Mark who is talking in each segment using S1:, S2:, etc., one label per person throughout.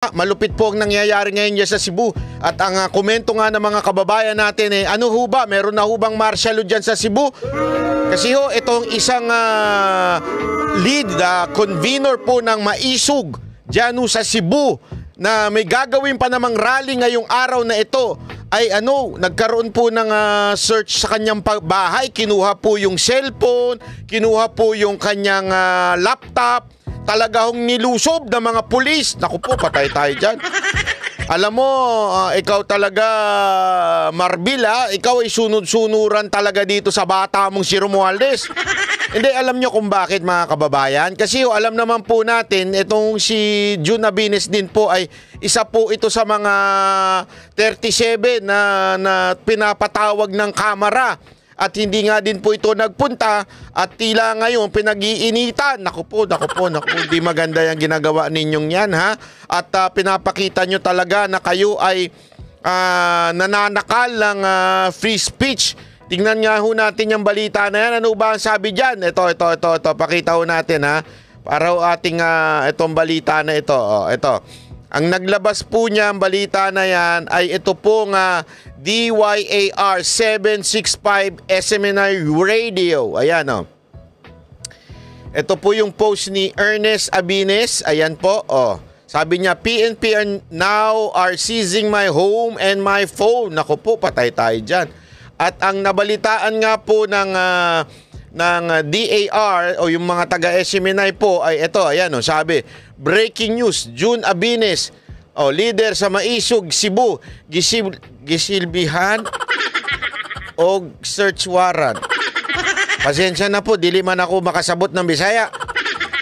S1: Malupit po ang nangyayari ngayon dyan sa Cebu. At ang komento nga ng mga kababayan natin ano ho ba? Meron na ho bang martial law dyan sa Cebu? Kasi ho, itong isang lead convener po ng Maisog dyan ho sa Cebu na may gagawin pa namang rally ngayong araw na ito ay nagkaroon po ng search sa kanyang bahay. Kinuha po yung cellphone, kinuha po yung kanyang laptop. Talaga hong nilusob ng mga pulis. Naku po, patay tayo dyan. Alam mo, ikaw talaga, Marbil, ikaw ay sunod-sunuran talaga dito sa bata mong si Romualdez. Hindi, alam nyo kung bakit, mga kababayan. Kasi alam naman po natin, itong si June Abines din po ay isa po ito sa mga 37 na pinapatawag ng kamera. At hindi nga din po ito nagpunta at tila ngayon pinag-iinitan. Naku po, hindi maganda yung ginagawa ninyong yan, ha? At pinapakita nyo talaga na kayo ay nananakal ng free speech. Tingnan nga ho natin yung balita na yan. Ano ba ang sabi dyan? Ito. Pakita ho natin, ha? Para ho ating itong balita na ito. Ito. Ang naglabas po niya ang balita na yan ay ito pong DYAR 765 SMNI Radio. Ayan Ito po yung post ni Ernest Abines. Ayan po. Sabi niya, PNP now are seizing my home and my phone. Naku po, patay tayo dyan. At ang nabalitaan nga po ng DAR o yung mga taga-SMNI po ay ito, ayan sabi, breaking news, June Abines, leader sa Maisog, Cebu, gisilbihan o search warrant. Pasensya na po, dili man ako makasabot ng Bisaya.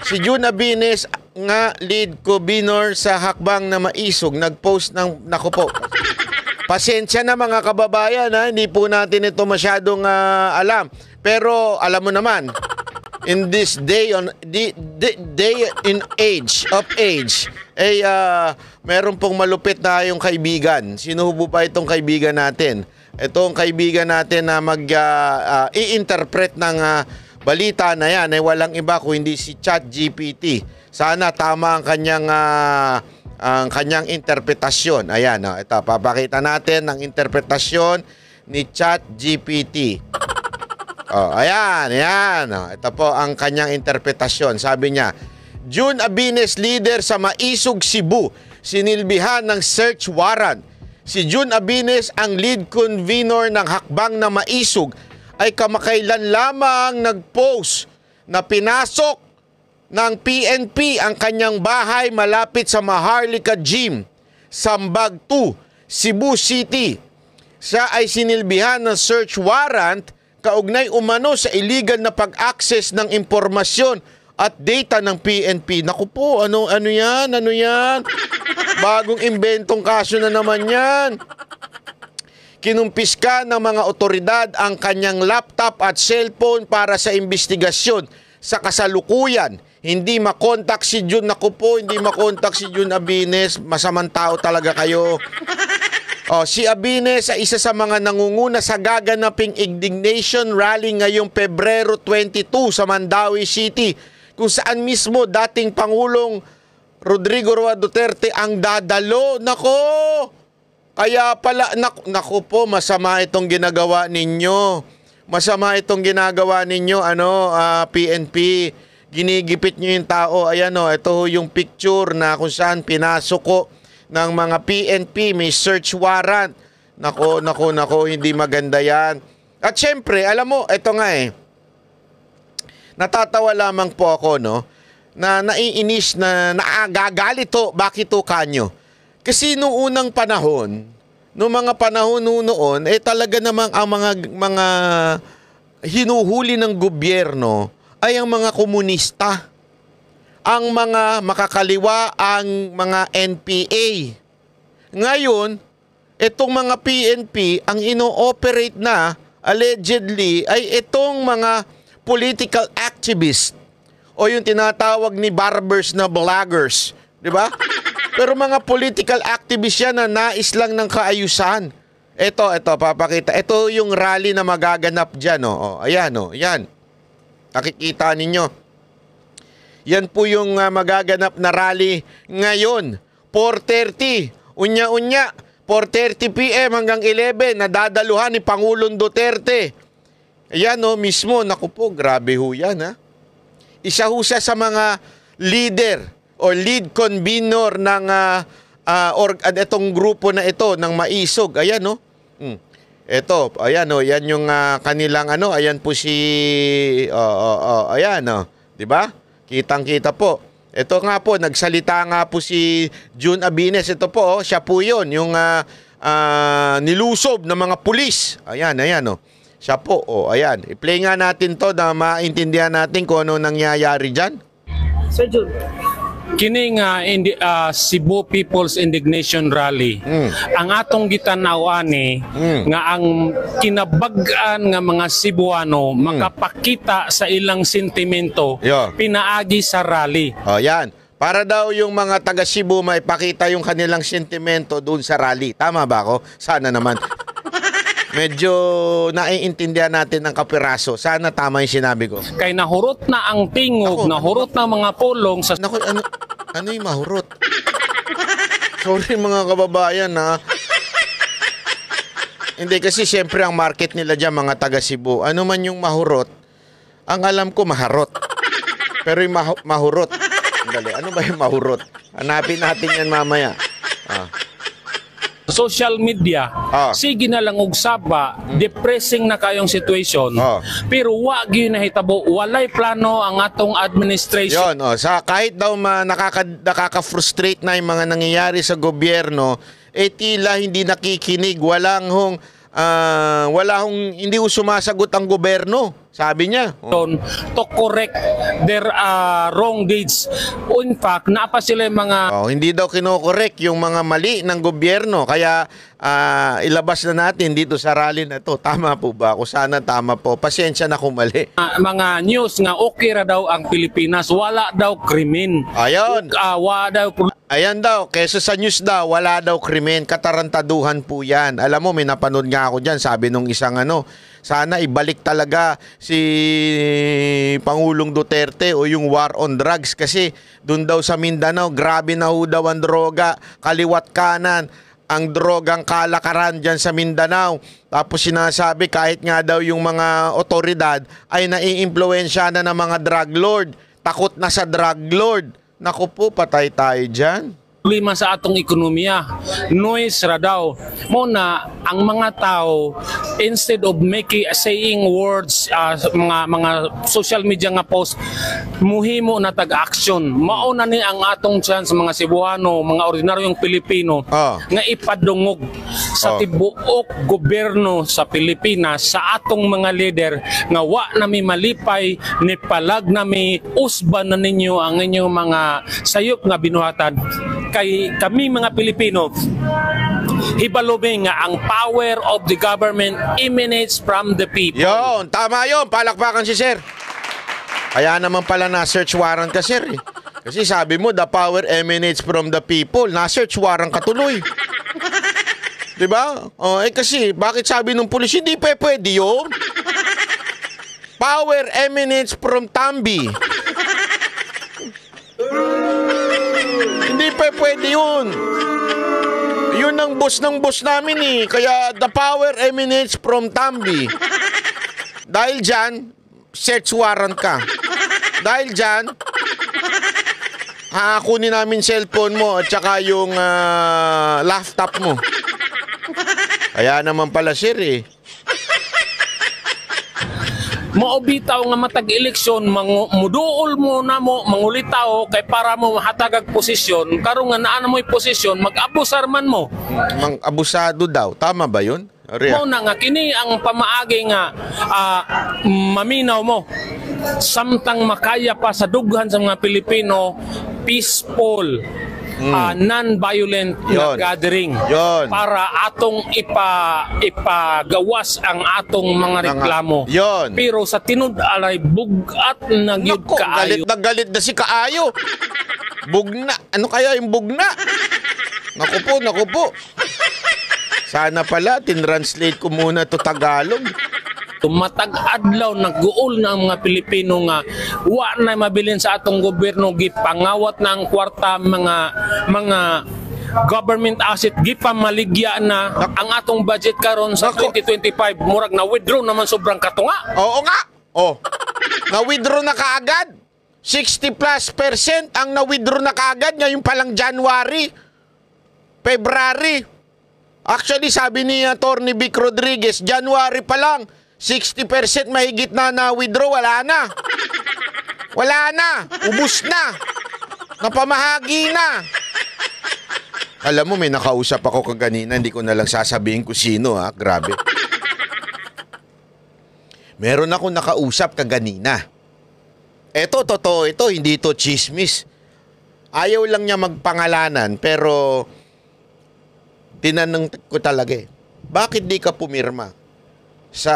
S1: Si June Abines nga lead convener sa hakbang na Maisog, nagpost ng, naku po, pasensya na mga kababayan, hindi po natin ito masyadong alam. Pero alam mo naman, in this day in age, meron pong malupit na yung kaibigan. Sino po pa itong kaibigan natin? Itong kaibigan natin na i-interpret ng balita na yan ay walang iba kung hindi si ChatGPT. Sana tama ang kanyang interpretasyon. Ayan, ito, papakita natin ang interpretasyon ni ChatGPT. Ayan. Ito po ang kanyang interpretasyon. Sabi niya, June Abines, leader sa Maisog, Cebu, sinilbihan ng search warrant. Si June Abines, ang lead convener ng hakbang na Maisog, ay kamakailan lamang nag-post na pinasok ng PNP ang kanyang bahay malapit sa Maharlika Gym, Sambag 2, Cebu City. Siya ay sinilbihan ng search warrant kaugnay umano sa illegal na pag-access ng impormasyon at data ng PNP. Naku po, ano yan? Bagong inventong kaso na naman yan. Kinumpiska ng mga otoridad ang kanyang laptop at cellphone para sa investigasyon. Sa kasalukuyan, hindi makontak si June. Naku po, hindi makontak si June Abines. Masamang tao talaga kayo. Si Abines ay isa sa mga nangunguna sa gaganaping indignation rally ngayong Pebrero 22 sa Mandawi City, kung saan mismo dating Pangulong Rodrigo Roa Duterte ang dadalo. Nako! Kaya pala, naku po, masama itong ginagawa ninyo. PNP. Ginigipit nyo yung tao. Ayan ito yung picture na kung saan pinasok ko ng mga PNP, may search warrant. Nako, hindi maganda yan. At syempre, alam mo, ito nga natatawa lamang po ako, na naiinis, na naagagalit bakit kanyo? Kasi noong unang panahon, mga panahon noon, talaga namang ang mga hinuhuli ng gobyerno ay ang mga komunista. Ang mga makakaliwa, ang mga NPA. Ngayon, itong mga PNP, ang ino-operate na, allegedly, ay itong mga political activists o yung tinatawag ni barbers na vloggers. Diba? Pero mga political activists yan na nais lang ng kaayusan. Ito, papakita. Ito yung rally na magaganap dyan. Ayan. Nakikita ninyo. Yan po yung magaganap na rally ngayon. 4:30. Unya-unya, 4:30 PM hanggang 11, nadadaluhan ni Pangulong Duterte. Ayan o, mismo, naku po, grabe ho yan ha. Isa ho siya sa mga leader o lead convener ng itong grupo na ito, ng Maisog. Ayan o. Ito, ayan o, yan yung kanilang ayan po si, ayan o, di ba? Kitang-kita po. Ito nga po, nagsalita nga po si June Abines. Ito po, siya po yun, yung nilusob ng mga pulis. Ayan, o. Siya po, ayan. I-play nga natin to na maintindihan natin kung ano nangyayari dyan.
S2: Sir June.
S3: Kini nga Cebu People's Indignation Rally, ang atong gitanaw ani nga ang kinabag-an nga mga Cebuano makapakita sa ilang sentimento pinaagi sa rally.
S1: Yan. Para daw yung mga taga Cebu maipakita yung kanilang sentimento doon sa rally. Tama ba ako? Sana naman. Medyo naiintindihan natin ng kapiraso. Sana tama yung sinabi ko.
S3: Kay nahurot na ang tingog, nahurot na mga pulong sa...
S1: Naku, ano yung mahurot? Sorry mga kababayan ha. Hindi kasi siyempre ang market nila dyan mga taga Cebu. Ano man yung mahurot, ang alam ko maharot. Pero yung mahurot. Dali, ano ba yung mahurot? Hanapin natin yan mamaya.
S3: Social media, sige na lang og saba, depressing na kayong situation, pero wag yun nahitabo, walay plano ang atong administration.
S1: Yun, kahit daw nakaka-frustrate na yung mga nangyayari sa gobyerno, tila hindi nakikinig, hindi sumasagot ang gobyerno. Sabi niya.
S3: To correct their wrong deeds. In fact, napa sila yung mga...
S1: hindi daw kinokorek yung mga mali ng gobyerno. Kaya ilabas na natin dito sa rally na to. Tama po ba? Kung sana tama po. Pasensya na kung mali.
S3: Mga news nga okay ra daw ang Pilipinas. Wala daw krimen.
S1: Ayun.
S3: Wala daw...
S1: Ayan daw, kesa sa news daw, wala daw krimen, katarantaduhan po yan. Alam mo, may napanood nga ako dyan, sabi nung isang sana ibalik talaga si Pangulong Duterte o yung war on drugs kasi doon daw sa Mindanao, grabe na ho daw ang droga, kaliwat kanan, ang drogang kalakaran dyan sa Mindanao. Tapos sinasabi kahit nga daw yung mga otoridad ay naiimpluwensya na ng mga drug lord, takot na sa drug lord. Naku po, patay tayo dyan.
S3: Problema sa atong ekonomiya. Noise ra daw. Muna, ang mga tao, instead of saying words, mga social media nga post, muhimo na tag-action. Mauna ni ang atong chance mga Cebuano, mga ordinaryong Pilipino, nga ipadungog sa tibuok gobyerno sa Pilipinas, sa atong mga leader, nga wa nami malipay, ni palag nami, usban na ninyo ang inyong mga sayop nga binuhatan. Kay kami mga Pilipino, hibalubing nga ang power of the government emanates from the people.
S1: Yon, tama yon. Palakpakan si Sir. Kaya naman pala na-search warrant ka, Sir. Kasi sabi mo, the power emanates from the people. Na-search warrant ka tuloy. Diba? Kasi, bakit sabi nung pulis, hindi pwede yun? Power emanates from Tambi. Hindi pwede yun. Yun ang boss ng boss namin eh. Kaya the power emanates from Tambi. Dahil dyan, search warrant ka. Dahil dyan, kunin namin cellphone mo at saka yung laptop mo. Kaya naman pala sir eh.
S3: Maobitaw nga matag eleksyon, muduol mo na mo, mangulitaw kay para mo hatagag posisyon, karon nga naa na mo'y posisyon, mag-abusar man mo.
S1: Abusado daw, tama ba yun?
S3: Mo na nga kini ang pamaagi nga maminaw mo. Samtang makaya pa sa dughan sa mga Pilipino, peaceful, non-violent na gathering para atong ipagawas ang atong mga reklamo. Pero sa tinud alay bugat na gyud kaayo.
S1: Galit na si kaayo. Bugna. Ano kaya yung bugna? Naku po. Sana pala tinranslate ko muna to Tagalog.
S3: Tumatag adlaw nagguol na ang mga Pilipino nga wa na mabilin sa atong gobyerno, gipangawat na ang kwarta mga government asset gipamaligya na ang atong budget karon sa
S1: Nako.
S3: 2025 murag na withdraw naman sobrang katunga.
S1: Oo nga. Oh. Na-withdraw na kaagad. 60+% ang na-withdraw na kaagad ngayon pa lang January, February. Actually, sabi ni Atty. Vic Rodriguez, January pa lang, 60% mahigit na na-withdraw. Wala na. Wala na. Ubus na. Napamahagi na. Alam mo, may nakausap ako kaganina. Hindi ko na lang sasabihin kung sino, ha? Grabe. Meron ako nakausap kaganina. Eto, totoo ito. Hindi ito chismis. Ayaw lang niya magpangalanan, pero tinanong ko talaga bakit di ka pumirma sa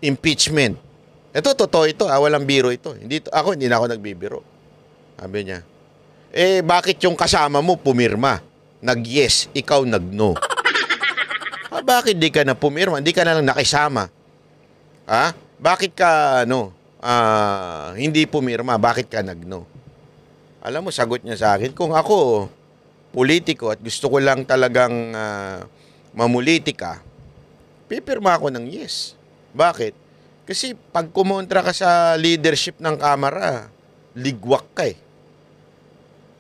S1: impeachment? Ito, totoo ito. Walang biro ito. Hindi na ako nagbibiro. Sabi niya, bakit yung kasama mo pumirma? Nag-yes, ikaw nag-no. Bakit di ka na pumirma? Hindi ka na lang nakisama. Bakit ka, hindi pumirma? Bakit ka nag-no? Alam mo, sagot niya sa akin, kung ako, politiko at gusto ko lang talagang mamulitika, pipirma ako ng yes. Bakit? Kasi pag kumontra ka sa leadership ng Kamara, ligwak ka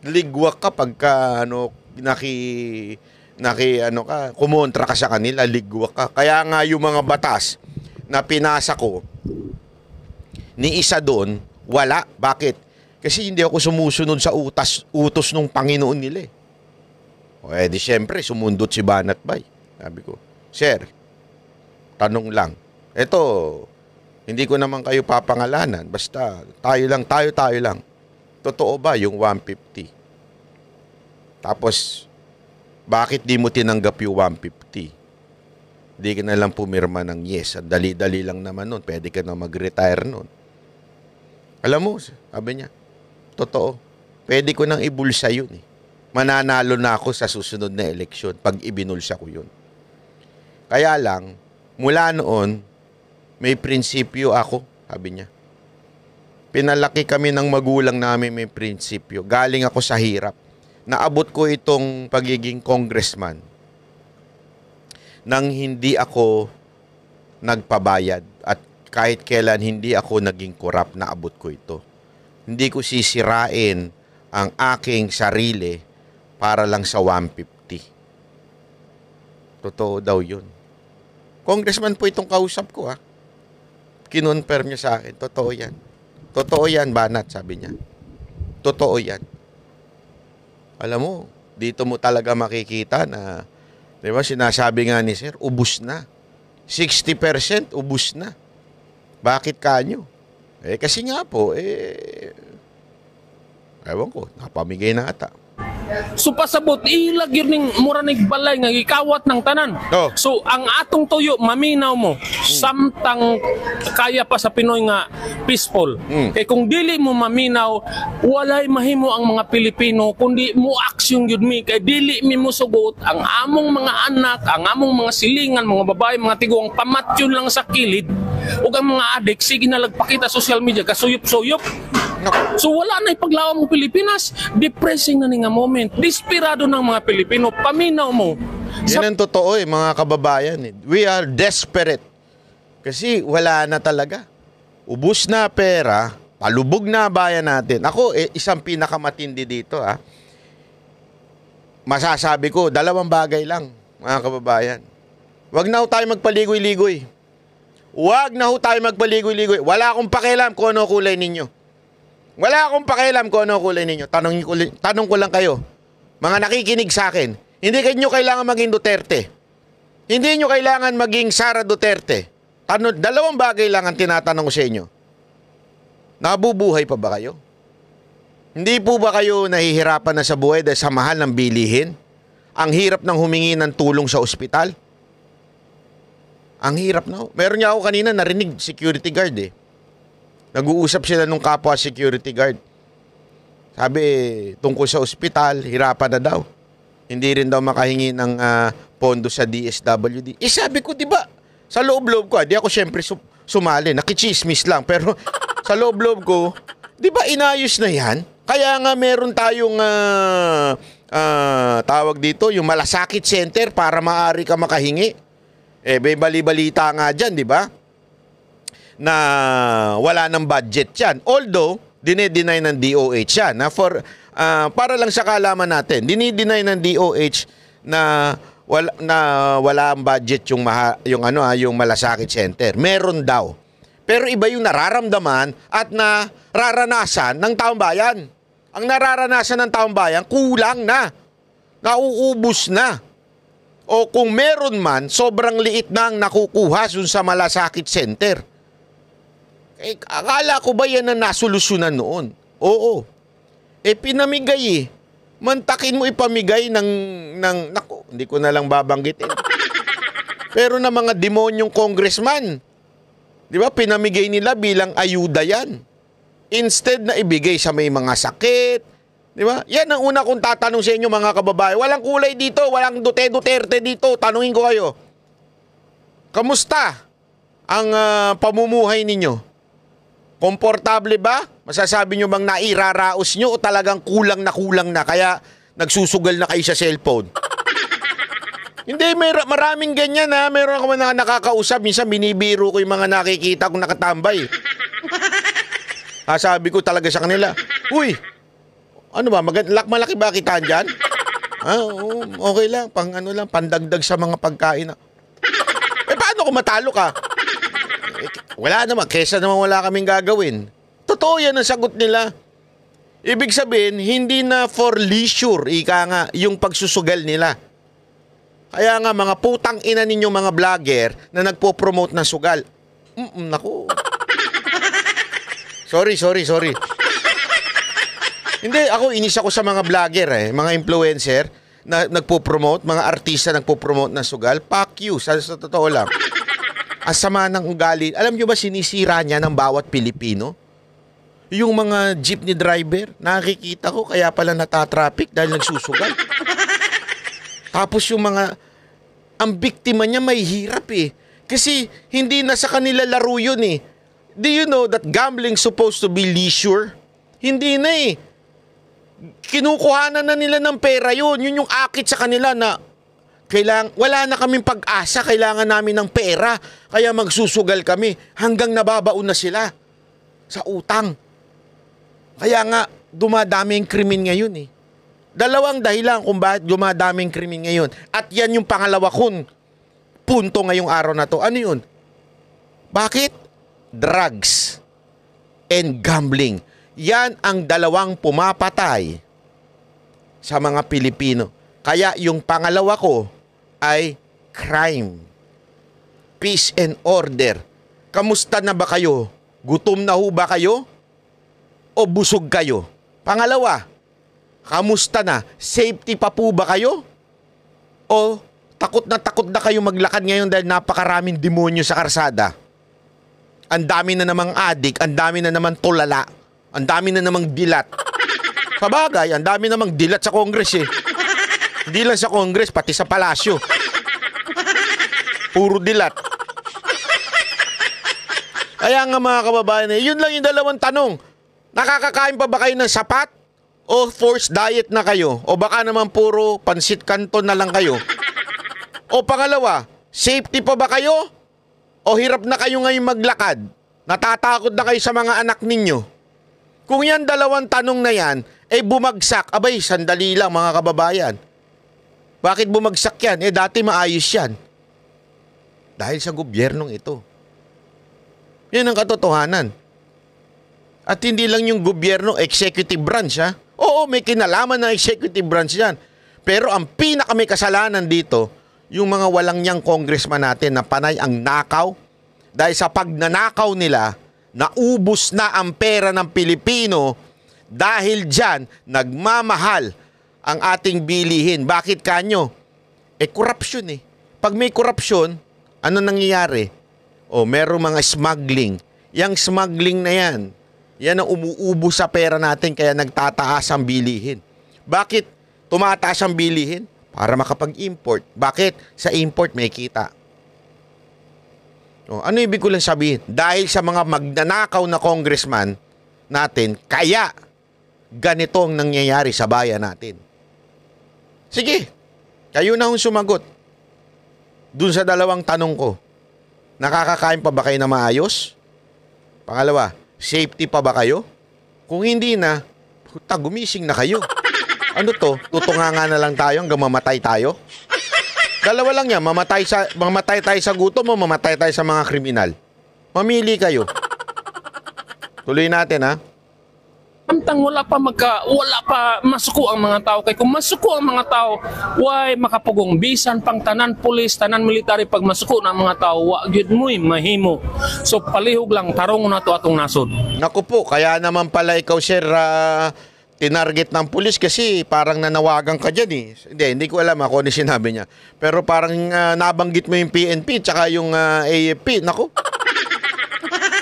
S1: Ligwak ka pagka kumontra ka sa kanila, ligwak ka. Kaya nga yung mga batas na pinasa ko, ni isa doon, wala. Bakit? Kasi hindi ako sumusunod sa utos ng Panginoon nila. Di syempre, sumundot si Banat Bay. Sabi ko, Sir, tanong lang. Ito, hindi ko naman kayo papangalanan. Basta, tayo lang. Totoo ba yung 150? Tapos, bakit di mo tinanggap yung 150? Di ka na lang pumirma ng yes. Dali-dali lang naman nun. Pwede ka na mag-retire nun. Alam mo, sabi niya, totoo. Pwede ko nang ibulsa yun. Mananalo na ako sa susunod na eleksyon pag ibinulsa ko yun. Kaya lang, mula noon, may prinsipyo ako, sabi niya. Pinalaki kami ng magulang namin may prinsipyo. Galing ako sa hirap. Naabot ko itong pagiging congressman nang hindi ako nagpabayad at kahit kailan hindi ako naging korap, naabot ko ito. Hindi ko sisirain ang aking sarili para lang sa 150. Totoo daw yun. Congressman po itong kausap ko, kinonfirm niya sa akin, totoo yan. Totoo yan, Banat, sabi niya. Totoo yan. Alam mo, dito mo talaga makikita na, di ba, sinasabi nga ni Sir, ubus na. 60% ubus na. Bakit kanyo? Kasi nga po, ewan ko, napamigay na ata.
S3: So pasabot ilag yun ning mura ning balay nga gikawat ng tanan.
S1: Oh.
S3: So ang atong tuyo maminaw mo samtang kaya pa sa Pinoy nga peaceful. Kay kung dili mo maminaw walay mahimo ang mga Pilipino kundi mo aksyon gyud mi kay dili mi mosugot ang among mga anak, ang among mga silingan, mga babae, mga tiguang pamatyon lang sa kilid ug ang mga adik sige na lagpakita social media kasuyop-suyop. So wala na ipaglawan mo Pilipinas. Depressing na ni nga moment. Desperado ng mga Pilipino. Paminaw mo.
S1: Yan ang totoo mga kababayan. We are desperate. Kasi wala na talaga. Ubus na pera. Palubog na bayan natin. Ako, isang pinakamatindi dito. Masasabi ko, 2 bagay lang, mga kababayan. Wag na ho tayo magpaligoy-ligoy. Wag na ho tayo magpaligoy-ligoy. Wala akong pakialam kung ano kulay ninyo. Wala akong pakialam kung ano kulay ninyo. Tanong ko lang kayo, mga nakikinig sa akin, hindi kayo kailangan maging Duterte. Hindi nyo kailangan maging Sara Duterte. 2 bagay lang ang tinatanong ko sa inyo. Nabubuhay pa ba kayo? Hindi po ba kayo nahihirapan na sa buhay dahil sa mahal ng bilihin? Ang hirap ng humingi ng tulong sa ospital? Ang hirap na. Meron niya ako kanina narinig, security guard Nag-uusap sila nung kapwa security guard. Sabi, tungkol sa ospital, hirapan na daw. Hindi rin daw makahingi ng pondo sa DSWD. Sabi ko, di ba, sa loob-loob ko, di ako syempre sumali, nakichismis lang. Pero sa loob-loob ko, di ba inayos na yan? Kaya nga meron tayong tawag dito, yung malasakit center para maaari ka makahingi. May bali-balita nga dyan, di ba? Na wala ng budget yan. Although, dinedeny ng DOH yan. Para lang sa kaalaman natin, dinideny ng DOH na wala ang budget yung malasakit center. Meron daw. Pero iba yung nararamdaman at nararanasan ng taong bayan. Ang nararanasan ng taong bayan, kulang na. Nauubos na. O kung meron man, sobrang liit na ang nakukuha sa malasakit center. Akala ko ba yan ang nasolusyonan noon? Oo. Pinamigay eh. Mantakin mo ipamigay naku, hindi ko na lang babanggitin. Pero na mga demonyong congressman, di ba, pinamigay nila bilang ayuda yan. Instead na ibigay sa may mga sakit, di ba? Yan ang una kong tatanong sa inyo mga kababayan. Walang kulay dito, walang Duterte dito. Tanungin ko kayo. Kamusta ang pamumuhay ninyo? Komportable ba? Masasabi nyo bang nairaraos nyo o talagang kulang na kaya nagsusugal na kayo sa cellphone? Hindi, maraming ganyan ha. Meron ako mga nakakausap. Minsan binibiro ko yung mga nakikita kong nakatambay. Sabi ko talaga sa kanila, uy, ano ba, malaki ba kitaan dyan? Okay lang, pandagdag sa mga pagkain. Paano kung matalo ka? Wala naman, kesa naman wala kaming gagawin. Totoo yan ang sagot nila. Ibig sabihin, hindi na for leisure, ika nga, yung pagsusugal nila. Kaya nga, mga putang ina ninyong mga vlogger na nagpo-promote ng sugal. Naku. Sorry. Hindi, inis ako sa mga vlogger mga influencer na nagpo-promote, mga artista nagpo-promote ng sugal. Fuck you, sa totoo lang. Ang sama ng ugali. Alam nyo ba sinisira niya ng bawat Pilipino? Yung mga jeepney driver, nakikita ko kaya pala natatraffic dahil nagsusugal. Tapos yung ang biktima niya may hirap Kasi hindi na sa kanila laro yun Do you know that gambling supposed to be leisure? Hindi na Kinukuhanan na nila ng pera yun. Yun yung akit sa kanila na wala na kaming pag-asa, kailangan namin ng pera. Kaya magsusugal kami hanggang nababaon na sila sa utang. Kaya nga, dumadami ang krimen ngayon Dalawang dahilan kung bakit dumadami ang krimen ngayon. At yan yung pangalawa kong punto ngayong araw na to. Ano yun? Bakit? Drugs and gambling. Yan ang dalawang pumapatay sa mga Pilipino. Kaya yung pangalawa ko ay crime. Peace and order. Kamusta na ba kayo? Gutom na ho ba kayo? O busog kayo? Pangalawa, kamusta na? Safety pa po ba kayo? O takot na kayo maglakad ngayon dahil napakaraming demonyo sa karsada? Ang dami na namang adik, ang dami na namang tulala, ang dami na namang dilat. Sa bagay, ang dami namang dilat sa Congress Hindi lang sa Congress, pati sa palasyo. Puro dilat. Kaya nga mga kababayan, yun lang yung dalawang tanong. Nakakakain pa ba kayo ng sapat? O forced diet na kayo? O baka naman puro pansit kanton na lang kayo? O pangalawa, safety pa ba kayo? O hirap na kayo ngayon maglakad? Natatakot na kayo sa mga anak ninyo? Kung yan dalawang tanong na yan, bumagsak. Abay, sandali lang mga kababayan. Bakit bumagsak yan? Dati maayos yan. Dahil sa gobyernong ito. Yan ang katotohanan. At hindi lang yung gobyerno, executive branch Oo, may kinalaman ng executive branch yan. Pero ang pinaka may kasalanan dito, yung mga walang niyang congressman natin na panay ang nakaw. Dahil sa pagnanakaw nila, naubos na ang pera ng Pilipino. Dahil dyan, nagmamahal ang ating bilihin. Bakit kanyo? Corruption Pag may corruption, ano nangyayari? Merong mga smuggling. Yang smuggling na yan ang umuubo sa pera natin kaya nagtataas ang bilihin. Bakit tumataas ang bilihin? Para makapag-import. Bakit? Sa import may kita. Ano ibig ko lang sabihin? Dahil sa mga magnanakaw na congressman natin, kaya ganito ang nangyayari sa bayan natin? Sige, kayo na hong sumagot. Dun sa dalawang tanong ko, nakakakain pa ba kayo na maayos? Pangalawa, safety pa ba kayo? Kung hindi na, puta, gumising na kayo. Ano to? Tutunganga na lang tayo hanggang mamatay tayo? Dalawa lang yan, mamatay tayo sa gutom o mamatay tayo sa mga kriminal. Mamili kayo. Tuloy natin, ha?
S3: Samtang wala pa masuko ang mga tao. Kaya kung masuko ang mga tao, why makapugong bisan pang tanan pulis, tanan military, pag masuko na ang mga tao, wa gyud mo'y mahimo. So palihog lang, tarong na to atong nasod.
S1: Naku po, kaya naman pala ikaw, sir, tinarget ng pulis kasi parang nanawagan ka dyan eh. Hindi ko alam ako ano sinabi niya. Pero parang nabanggit mo yung PNP tsaka yung AFP. Naku.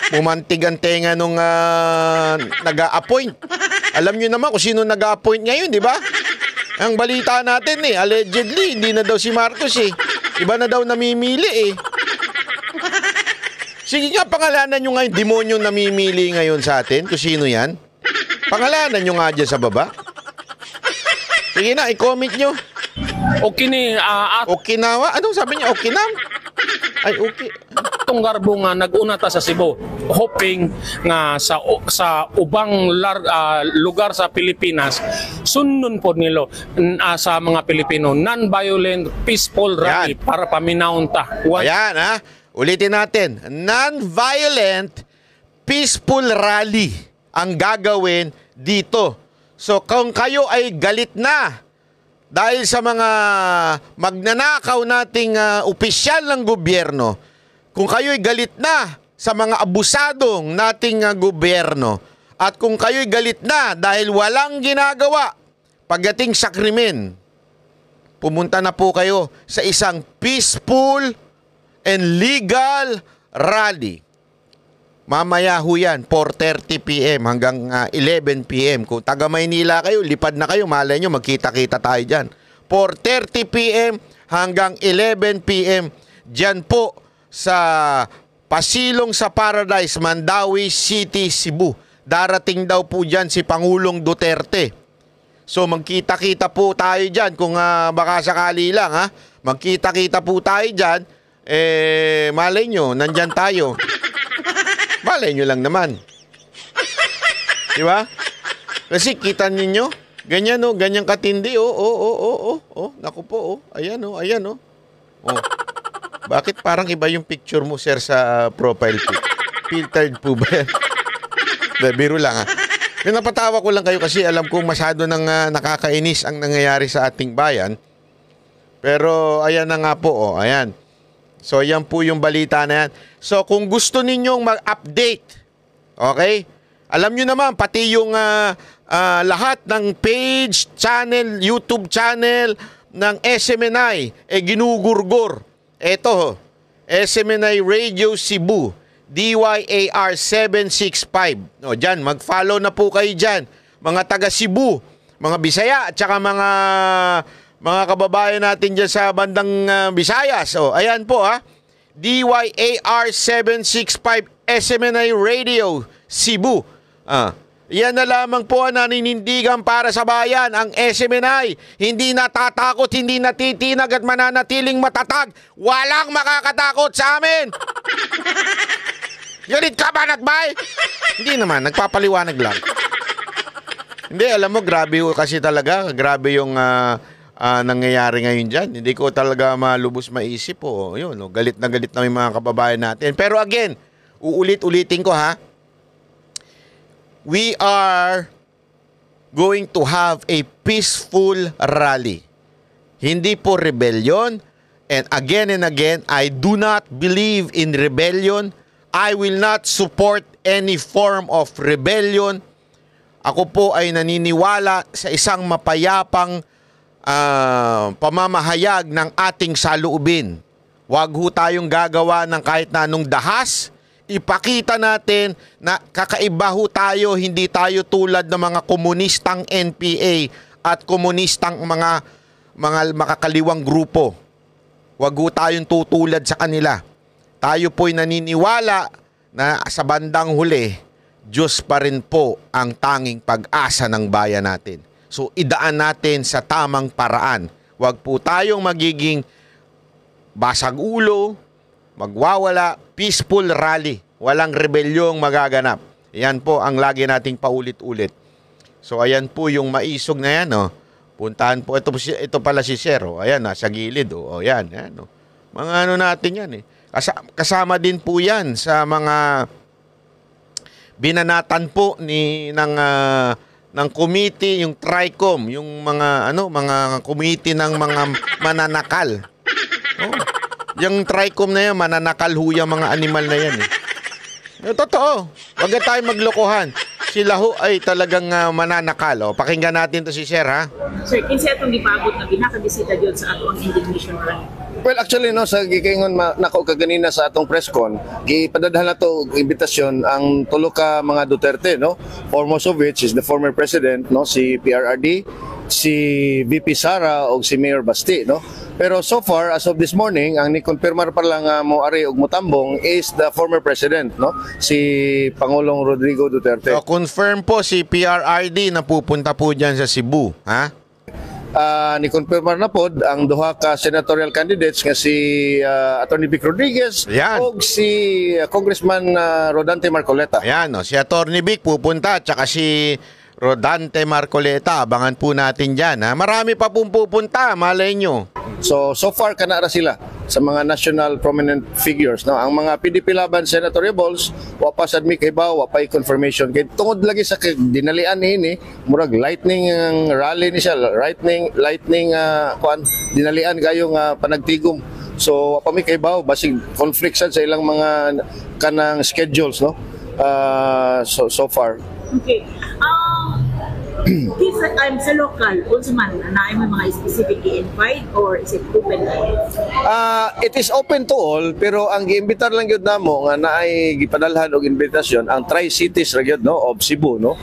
S1: Pumantig ang tenga nung nag-a-appoint. Alam nyo naman kung sino nag-a-appoint ngayon, di ba? Ang balita natin eh, allegedly, hindi na daw si Marcos eh. Iba na daw namimili eh. Sige nga, pangalanan nyo nga yung demonyo namimili ngayon sa atin, kung sino yan. Pangalanan nyo nga dyan sa baba. Sige na, i-comment nyo. Okinawa? Anong sabi niya? Okinam? Ay, okay.
S3: Itong garbo nga nag-una ta sa Cebu, hoping nga sa ubang lugar sa Pilipinas, sundon po nilo sa mga Pilipino, non-violent, peaceful rally para paminahon ta.
S1: Ayan, ha? Ulitin natin. Non-violent, peaceful rally ang gagawin dito. So, kung kayo ay galit na dahil sa mga magnanakaw nating opisyal ng gobyerno, kung kayo'y galit na sa mga abusadong nating gobyerno, at kung kayo'y galit na dahil walang ginagawa pagdating sa krimen, pumunta na po kayo sa isang peaceful and legal rally. Mamaya ho yan, 4:30 p.m. hanggang 11 p.m. Kung taga Maynila kayo, lipad na kayo, malay nyo, magkita-kita tayo dyan. 4:30 p.m. hanggang 11 p.m. Dyan po sa Pasilong sa Paradise, Mandawi City, Cebu. Darating daw po dyan si Pangulong Duterte. So magkita-kita po tayo dyan kung baka sakali lang, ha. Magkita-kita po tayo dyan. Malay nyo, nandyan tayo. Malay nyo lang naman. Di ba? Kasi kita ninyo, ganyan o, ganyan katindi, naku po, ayan o. Bakit parang iba yung picture mo, sir, sa profile pic? Filtered po ba yan? Biro lang, ha? Napatawa ko lang kayo kasi alam kong masyado nang nakakainis ang nangyayari sa ating bayan. Pero ayan na nga po, ayan. So, yan po yung balita na yan. So, kung gusto ninyong mag-update, okay? Alam nyo naman, pati yung lahat ng page, channel, YouTube channel ng SMNI, ginugurgur. Eto, SMNI Radio Cebu, DYAR 765. O, dyan, mag-follow na po kayo dyan. Mga taga Cebu, mga Bisaya, at saka mga kababayan natin dyan sa bandang Visayas. O, ayan po, ha. DYAR 765 SMNI Radio Cebu. Yan na lamang po ang naninindigan para sa bayan. Ang SMNI, hindi natatakot, hindi natitinag at mananatiling matatag. Walang makakatakot sa amin. Galit ka ba, Nakbay? Hindi naman, nagpapaliwanag lang. Hindi, alam mo, grabe kasi talaga. Grabe yung nangyayari ngayon dyan. Hindi ko talaga malubos maisip. Yun, galit na yung mga kababayan natin. Pero again, uulit-ulitin ko, ha. We are going to have a peaceful rally. Hindi po rebellion. And again, I do not believe in rebellion. I will not support any form of rebellion. Ako po ay naniniwala sa isang mapayapang pamamahayag ng ating saloobin. Huwag ho tayong gagawa ng kahit na anong dahas. Ipakita natin na kakaiba ho tayo, hindi tayo tulad ng mga komunistang NPA at komunistang mga makakaliwang grupo. Huwag ho tayong tutulad sa kanila. Tayo po'y naniniwala na sa bandang huli, Diyos pa rin po ang tanging pag-asa ng bayan natin. So idaan natin sa tamang paraan. Huwag po tayong magiging basag ulo, magwawala, peaceful rally. Walang rebelyong magaganap. Yan po ang lagi nating paulit-ulit. So ayan po yung maisog na yan. Oh. Puntahan po. Ito pala si Sir. Oh. Ayan, nasa gilid. Oh. Ayan, ayan. Oh. Mga ano natin yan. Kasama din po yan sa mga binanatan po ng committee, yung TRICOM, yung mga committee ng mga mananakal. Oh. Yung TRICOM na yan, mananakal ho yung mga animal na yan. Totoo. Wag na tayo maglokohan. Sila ho ay talagang mananakal. O, pakinggan natin to si Sir, ha?
S2: Sir, kinsa itong gipaabot na binakabisita dyan sa ato ang indignation rally?
S4: Well, actually, no, sa gikaingon nako kaganina sa atong press con, gipadadhan na to imbitasyon ang tulo ka mga Duterte, no? Foremost of which is the former president, no, si PRRD, si VP Sara o si Mayor Basti, no? Pero so far, as of this morning, ang ni-confirmar pa lang mo ari og motambong is the former president, no? Si Pangulong Rodrigo Duterte.
S1: So, confirm po si PRRD na pupunta po dyan sa Cebu, ha?
S4: Ni-confirmar na pod ang duha ka senatorial candidates nga si Attorney Vic Rodriguez o si Congressman Rodante Marcoleta.
S1: Ayan, si Attorney Vic pupunta at saka si Rodante Marcoleta. Abangan po natin dyan. Ha? Marami pa pong pupunta, malay nyo.
S4: So far kanara sila sa mga national prominent figures, no? Ang mga PDP laban senatoriables wa pa sad mi kay ba wa pa confirmation kay tungod lagi sa dinalian ni murag lightning ang rally ni siya, lightning dinalian kayo nga panagtigom. So wa pa mi kay ba basig conflict sad sa ilang mga kanang schedules, no? So far.
S2: Okay. Sa local, also man, na may mga specific i-invite or is it open?
S4: It is open to all, pero ang giimbitar lang gyud namo nga naay gipadalhan og invitasyon ang Tri-Cities ra gyud, no, of Cebu, no.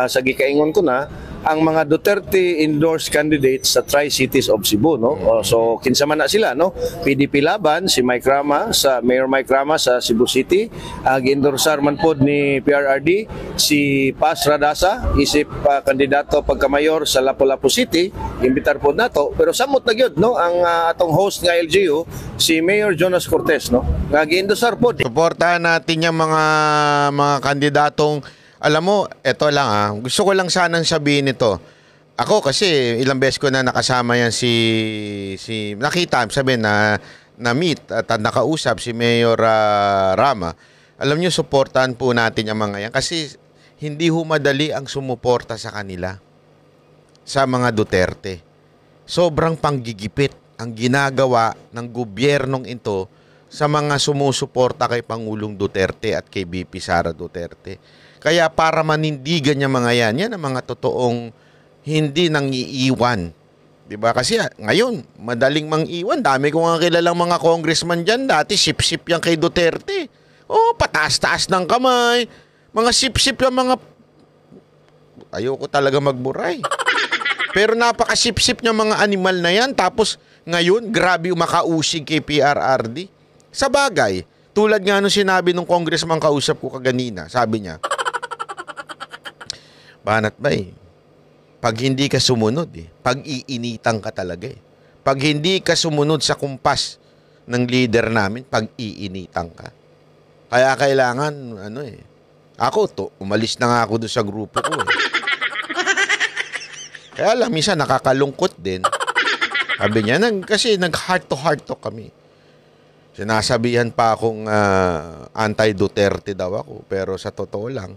S4: Sa gikaingon ko na ang mga Duterte endorsed candidates sa Tri-Cities of Cebu, no. So kinsa man na sila, no. PDP laban si Mike Rama sa Mayor Mike Rama sa Cebu City, gi-endorsar man pod ni PRRD si Paz Radasa isip kandidato pagkamayor sa Lapu-Lapu City, imbitar pod nato, pero samot na gyud, no, ang atong host nga LGU si Mayor Jonas Cortez, no, nga gi-endorsar pod.
S1: Suportahan natin yung mga kandidatong. Alam mo, eto lang gusto ko lang sanang sabihin ito. Ako kasi ilang beses ko na nakasama yan nakita, sabihin na meet at nakausap si Mayor Rama. Alam niyo, suportahan po natin yung mga yan kasi hindi humadali ang sumuporta sa kanila, sa mga Duterte. Sobrang panggigipit ang ginagawa ng gobyernong ito sa mga sumusuporta kay Pangulong Duterte at kay VP Sara Duterte. Kaya para manindigan niya mga yan ang mga totoong hindi nang iiwan. Diba? Kasi ngayon, madaling mang-iwan. Dami ko nga kilalang mga congressman dyan. Dati sip-sip yan kay Duterte. Oh, pataas-taas ng kamay. Mga sip-sip yung mga... Ayoko talaga magburay. Pero napaka-sip-sip niya mga animal na yan. Tapos ngayon, grabe makausig kay PRRD. Sa bagay, tulad nga nung sinabi nung congressman kausap ko kaganina, sabi niya, Banat ba pag hindi ka sumunod pag-iinitan ka talaga Pag hindi ka sumunod sa kumpas ng leader namin, pag-iinitan ka. Kaya kailangan, umalis na nga ako doon sa grupo ko Kaya lang, minsan nakakalungkot din. Sabi niya, kasi nag-heart to heart talk kami. Sinasabihan pa akong anti-Duterte daw ako, pero sa totoo lang,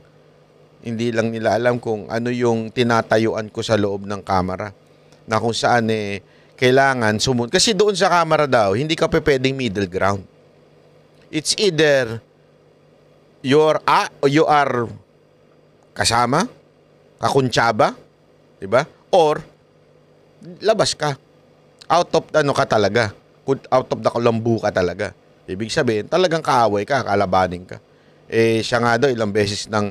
S1: hindi lang nila alam kung ano yung tinatayuan ko sa loob ng kamera. Na kung saan kailangan sumunod. Kasi doon sa kamera daw, hindi ka pwedeng middle ground. It's either you are kasama, kakuntsaba, diba? Or labas ka. Out of ka talaga. Out of the kalambu ka talaga. Ibig sabihin, talagang kaaway ka, kalabanin ka. Siya nga daw ilang beses nang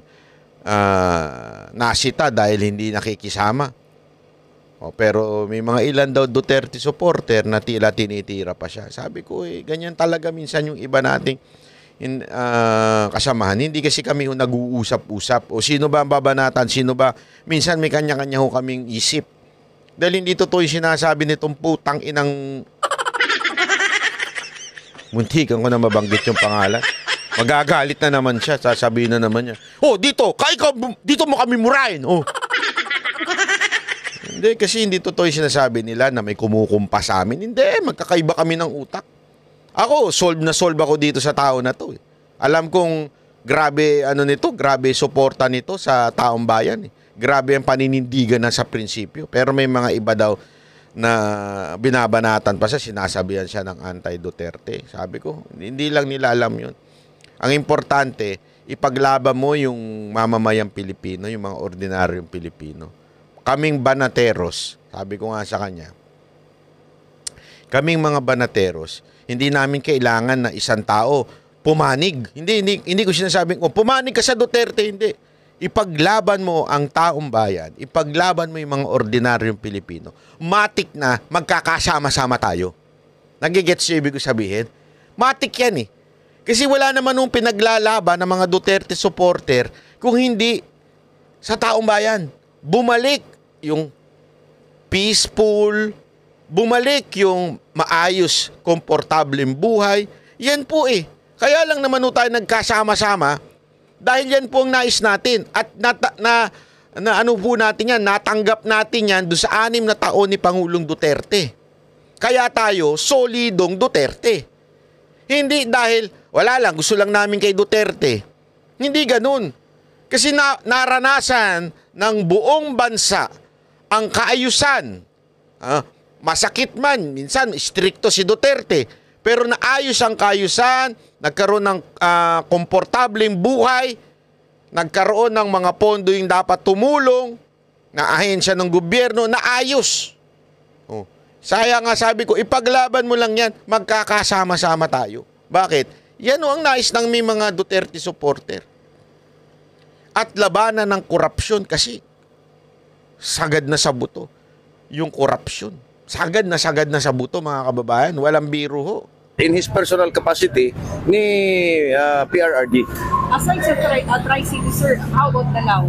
S1: nasita dahil hindi nakikisama. Pero may mga ilan daw Duterte supporter na tila tinitira pa siya. Sabi ko, ganyan talaga minsan yung iba nating kasamahan. Hindi kasi kami nag-uusap-usap. O sino ba ang babanatan? Sino ba? Minsan may kanya-kanya ho kaming isip. Dahil hindi totoo yung sinasabi nitong putang inang... Muntikan ko na mabanggit yung pangalan. Magagalit na naman siya. Sasabihin na naman niya, oh, dito mo kami murahin. Oh. Hindi, kasi hindi totoo yung sinasabi nila na may kumukumpa sa amin. Hindi, magkakaiba kami ng utak. Ako, solve ako dito sa tao na to. Alam kong grabe grabe suporta nito sa taong bayan. Grabe ang paninindigan na sa prinsipyo. Pero may mga iba daw na binabanatan pa siya, sinasabihan siya ng anti-Duterte. Sabi ko, hindi lang nila alam yun. Ang importante, ipaglaban mo yung mamamayang Pilipino, yung mga ordinaryong Pilipino. Kaming banateros, sabi ko nga sa kanya, kaming mga banateros, hindi namin kailangan na isang tao pumanig. Hindi ko sinasabing, pumanig ka sa Duterte, hindi. Ipaglaban mo ang taong bayan, ipaglaban mo yung mga ordinaryong Pilipino. Matik na magkakasama-sama tayo. Nagigets siya ibig sabihin? Matik yan eh. Kasi wala naman nung pinaglalaban ng mga Duterte supporter kung hindi sa taong bayan. Bumalik yung peaceful, bumalik yung maayos, komportableng buhay. Yan po eh. Kaya lang naman tayo nagkasama-sama dahil yan po ang nais natin. At natanggap natin yan doon sa 6 na taon ni Pangulong Duterte. Kaya tayo, solidong Duterte. Hindi dahil, wala lang, gusto lang namin kay Duterte. Hindi ganun. Kasi naranasan ng buong bansa ang kaayusan. Masakit man, minsan strikto si Duterte. Pero naayos ang kaayusan, nagkaroon ng komportableng buhay, nagkaroon ng mga pondo yung dapat tumulong, na ahensya ng gobyerno, naayos. Sayang nga sabi ko, ipaglaban mo lang yan, magkakasama-sama tayo. Bakit? Yan ang nais ng may mga Duterte supporter. At labanan ng korupsyon kasi sagad na sa buto yung korupsyon. Sagad na sa buto mga kababayan. Walang biro ho.
S4: In his personal capacity ni PRRD.
S2: Aside sa Tri-City, sir, how about Danao?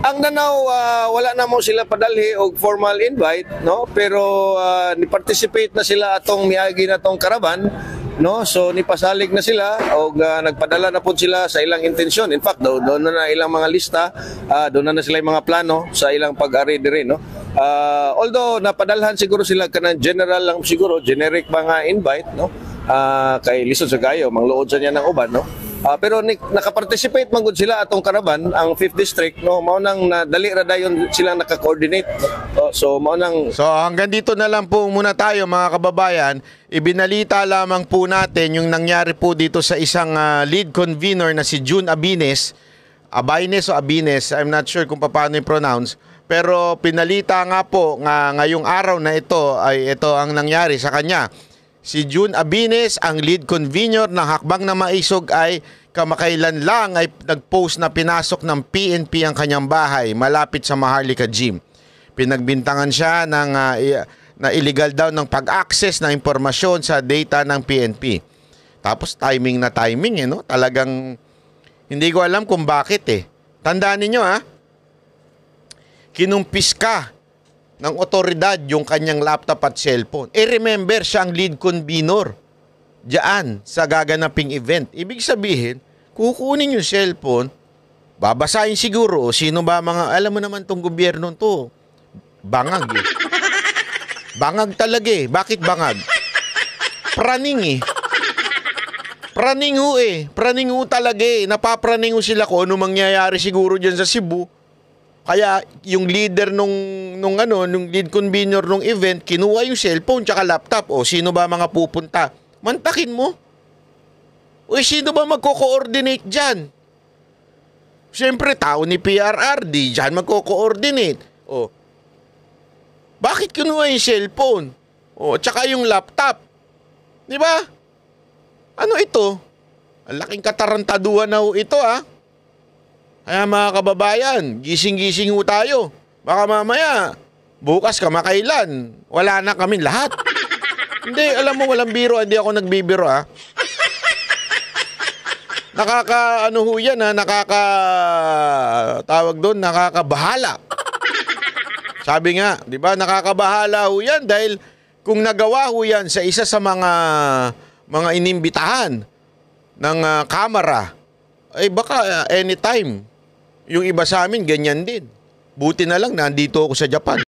S4: Ang Danao, wala na mo sila padalhi og formal invite, no? Pero ni-participate na sila atong miagi na tong karaban, no? So nipasalig na sila og nagpadala na po sila sa ilang intensyon. In fact, doon na ilang mga lista, doon na sila yung mga plano sa ilang pag-ari diri, no? Although napadalhan siguro sila kanang general lang siguro, generic mga invite, no? Kay lisod sa kayo, mangluod sa niya ng uban, no? Pero nakaparticipate man gud sila atong karaban, ang 5th district, no? Mao nang dali ra dayon silang naka-coordinate. So mao nang
S1: hanggang dito na lang po muna tayo mga kababayan. Ibinalita lamang po natin yung nangyari po dito sa isang lead convener na si June Abines. Abines o Abines, I'm not sure kung paano i-pronounce. Pero pinalita nga po ngayong araw na ito ay ito ang nangyari sa kanya. Si June Abines, ang lead convener ng Hakbang na Maisog ay kamakailan lang ay nag-post na pinasok ng PNP ang kanyang bahay malapit sa Maharlika Gym. Pinagbintangan siya na illegal daw ng pag-access na impormasyon sa data ng PNP. Tapos timing no? Talagang hindi ko alam kung bakit eh. Tandaan ninyo kinumpis ka ng otoridad yung kanyang laptop at cellphone. Remember, siya ang lead convener diyan sa gaganaping event. Ibig sabihin, kukunin yung cellphone, babasahin siguro, sino ba mga, alam mo naman tong gobyerno to, bangag eh. Bangag talaga eh. Bakit bangag? Praning eh. Praning ho eh. Praning ho talaga eh. Napapraning ho sila kung ano mangyayari siguro dyan sa Cebu. Kaya yung leader nung lead convener nung event, kinuha yung cellphone tsaka laptop. O sino ba mga pupunta? Mantakin mo. O sino ba magko-coordinate dyan? Siyempre, tao ni PRRD, dyan magko-coordinate. O, bakit kinuha yung cellphone? O, tsaka yung laptop. Di ba? Ano ito? Ang laking katarantaduhan na ho ito Kaya mga kababayan, gising-gising ho tayo. Baka mamaya, bukas kamakailan, wala na kami lahat. Hindi, alam mo, walang biro. Hindi ako nagbibiro Ano ho yan, tawag doon, nakakabahala. Sabi nga, di ba, nakakabahala ho yan dahil kung nagawa ho yan sa isa sa mga inimbitahan ng kamera, ay baka anytime, yung iba sa amin ganyan din. Buti na lang nandito ako sa Japan.